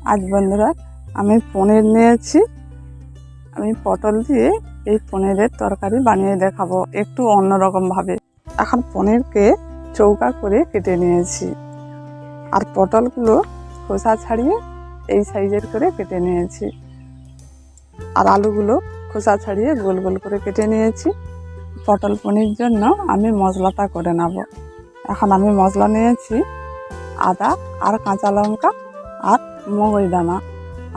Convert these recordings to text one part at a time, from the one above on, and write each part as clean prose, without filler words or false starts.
আজ বন্ধুরা আমি পনির নিয়েছি। আমি পটল দিয়ে এই পনিরের তরকারি বানিয়ে দেখাবো একটু অন্যরকম ভাবে। এখন পনিরকে চৌকা করে কেটে নিয়েছি, আর পটলগুলো খোসা ছাড়িয়ে এই সাইজের করে কেটে নিয়েছি, আর আলুগুলো খোসা ছাড়িয়ে গোল গোল করে কেটে নিয়েছি। পটল পনির জন্য আমি মশলাটা করে নেব। এখন আমি মশলা নিয়েছি আদা আর কাঁচা লঙ্কা আর মগজদানা।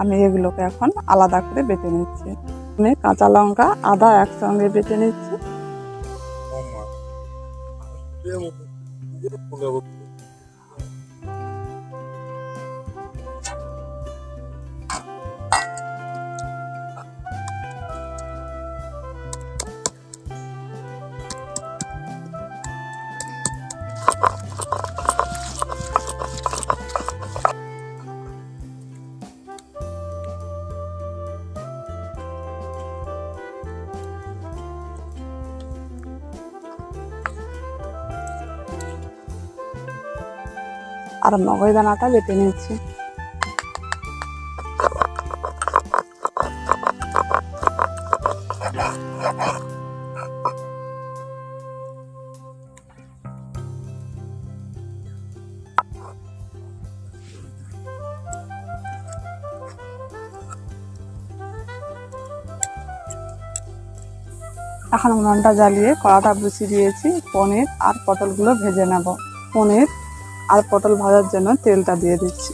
আমি এগুলোকে এখন আলাদা করে বেটে নিচ্ছি। আমি কাঁচা লঙ্কা আদা একসঙ্গে বেটে নিচ্ছি। আর মগজদানাটা বেটে নিচ্ছি। এখন উনুনটা জ্বালিয়ে কড়াটা বসিয়ে দিয়েছি। পনির আর পটলগুলো ভেজে নেব। পনির আর পটল ভাজার জন্য তেলটা দিয়ে দিচ্ছি।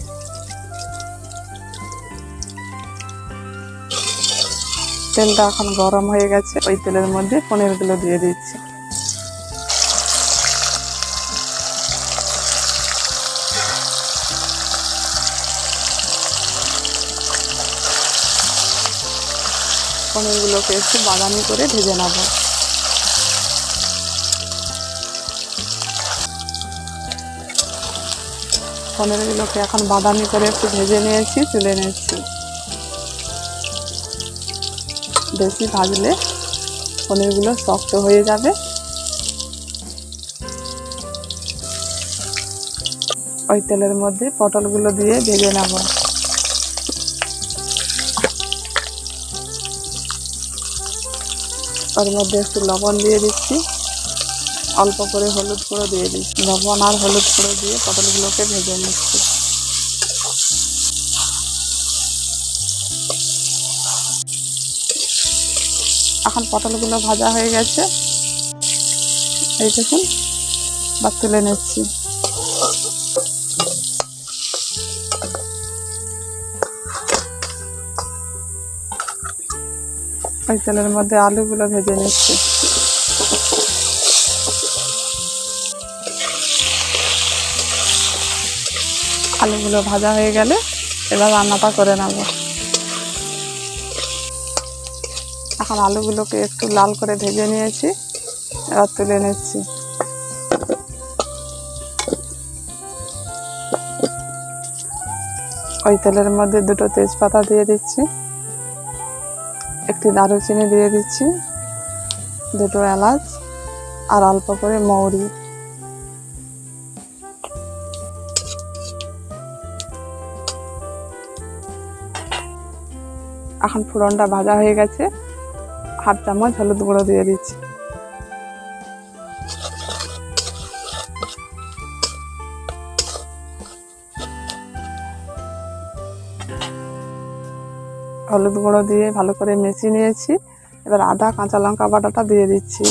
তেলটা এখন গরম হয়ে গেছে, ওই তেলের মধ্যে পনিরগুলো দিয়ে দিচ্ছি। পনিরগুলোকে একটু বাদামি করে ভেজে নেব। পনিরগুলোকে এখন বাদামি করে একটু ভেজে নিয়েছি, তুলে নিচ্ছি। বেশি ভাজলে পনিরগুলো শক্ত হয়ে যাবে। ওই তেলের মধ্যে পটলগুলো দিয়ে ভেজে নেব। ওর মধ্যে একটু লবণ দিয়ে দিচ্ছি, অল্প করে হলুদ গুঁড়ো দিয়ে দিচ্ছি। লবণ আর হলুদ গুঁড়ো দিয়ে পটলগুলোকে ভেজে নিচ্ছি। এখন পটলগুলো ভাজা হয়ে গেছে, এই দেখুন, বা তুলে নিচ্ছি। ওই তেলের মধ্যে আলুগুলো ভেজে নিচ্ছি। আলুগুলো ভাজা হয়ে গেলে এবার রান্নাটা করে নেব। এখন আলুগুলোকে একটু লাল করে ভেজে নিয়েছি, এবার তুলে নিচ্ছি। ওই তেলের মধ্যে দুটো তেজপাতা দিয়ে দিচ্ছি, একটি দারুচিনি দিয়ে দিচ্ছি, দুটো এলাচ আর অল্প করে মৌরি। এখন ফোড়নটা ভাজা হয়ে গেছে, হাফ চামচ হলুদ গুঁড়ো দিয়ে দিচ্ছি। হলুদ গুঁড়ো দিয়ে ভালো করে মিশিয়ে নিয়েছি। এবার আদা কাঁচা লঙ্কা বাটাটা দিয়ে দিচ্ছি।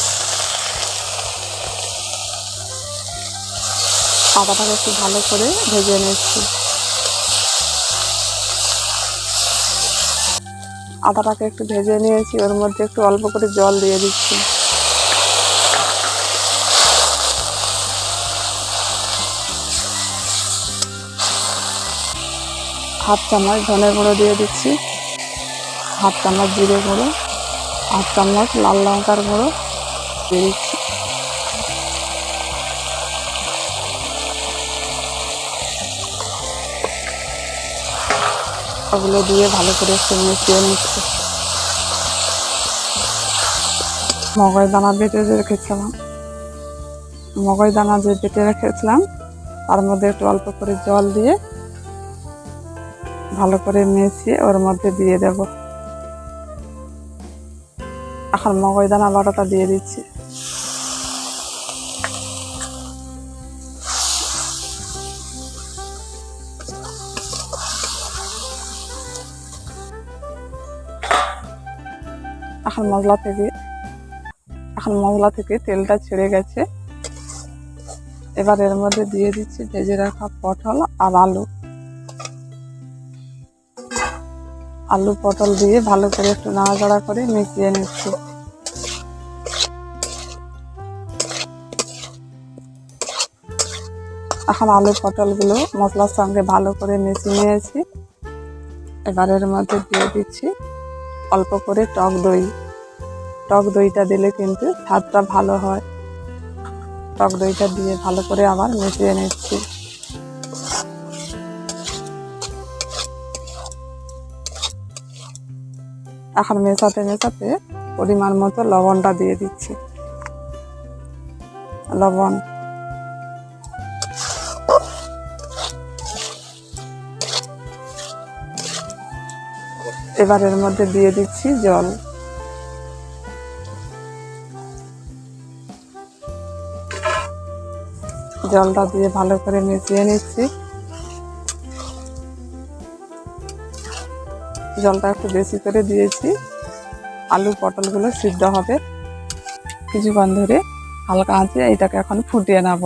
আদাটাকে একটু ভালো করে ভেজে নিচ্ছি। আদাটাকে একটু ভেজে নিয়েছি, ওর মধ্যে একটু অল্প করে জল দিয়ে দিচ্ছি। হাফ চামচ ধনে গুঁড়ো দিয়ে দিচ্ছি, হাফ চামচ জিরে গুঁড়ো, হাফ চামচ লাল লঙ্কার গুঁড়ো দিয়ে দিচ্ছি। ওগুলো দিয়ে ভালো করে একটু মিশিয়ে নিচ্ছি। মগজদানা বেটে রেখেছিলাম, মগজদানা বেটে রেখেছিলাম তার মধ্যে একটু অল্প করে জল দিয়ে ভালো করে মিশিয়ে ওর মধ্যে দিয়ে দেব। এখন মগজদানা বাটাটা দিয়ে দিচ্ছি। এখন মশলা থেকে তেলটা ছেড়ে গেছে। এবার এর মধ্যে দিয়ে দিচ্ছি ভেজে রাখা পটল আর আলু পটল দিয়ে ভালো করে একটু নাড়াচাড়া করে মিশিয়ে নিচ্ছি। এখন আলু পটলগুলো মশলার সঙ্গে ভালো করে মিশিয়ে নিয়েছি। এবার এর মধ্যে দিয়ে দিচ্ছি অল্প করে টক দইটা দিলে কিন্তু স্বাদটা ভালো হয়। টক দইটা দিয়ে ভালো করে আবার মিশিয়ে নিচ্ছি। এখন মেশাতে পরিমাণ মতো লবণটা দিয়ে দিচ্ছি। লবণ, এবার এর মধ্যে দিয়ে দিচ্ছি জল। জলটা দিয়ে ভালো করে মিশিয়ে নিচ্ছি। জলটা একটু বেশি করে দিয়েছি, আলু পটলগুলো সিদ্ধ হবে। কিছুক্ষণ ধরে হালকা আঁচে এটাকে এখন ফুটিয়ে নেব।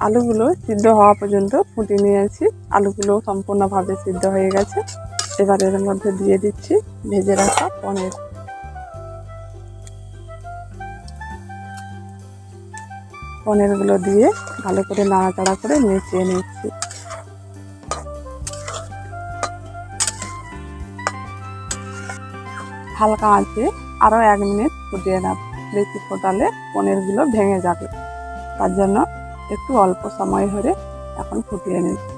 আলুগুলো সিদ্ধ হওয়া পর্যন্ত ফুটিয়ে নিয়েছি। আলুগুলো সম্পূর্ণভাবে সিদ্ধ হয়ে গেছে। এবার এর মধ্যে দিয়ে দিচ্ছি ভেজে রাখা পনির। পনিরগুলো দিয়ে ভালো করে নাড়াচাড়া করে মিশিয়ে নিচ্ছি। হালকা আঁচে আরো 1 মিনিট ফুটিয়ে নেব। বেশি ফোটালে পনিরগুলো ভেঙে যাবে, তার জন্য একটু অল্প সময় ধরে এখন ফুটিয়ে নিচ্ছি।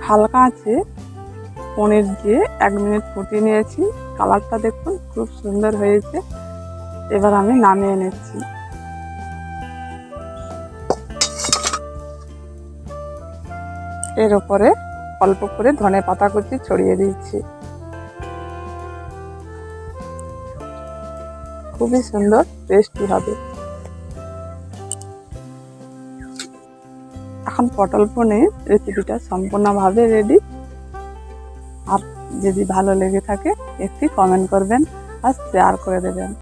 হালকা আঁচে পনির দিয়ে 1 মিনিট ফুটিয়ে নিয়েছি। কালারটা দেখুন খুব সুন্দর হয়েছে। এবার আমি নামিয়ে নিচ্ছি। এর উপরে অল্প করে ধনেপাতা কুচি ছড়িয়ে দিচ্ছি। খুবই সুন্দর টেস্টি হবে। এখন পটল পনির রেসিপিটা সম্পূর্ণভাবে রেডি। আর যদি ভালো লেগে থাকে একটি কমেন্ট করবেন আর শেয়ার করে দেবেন।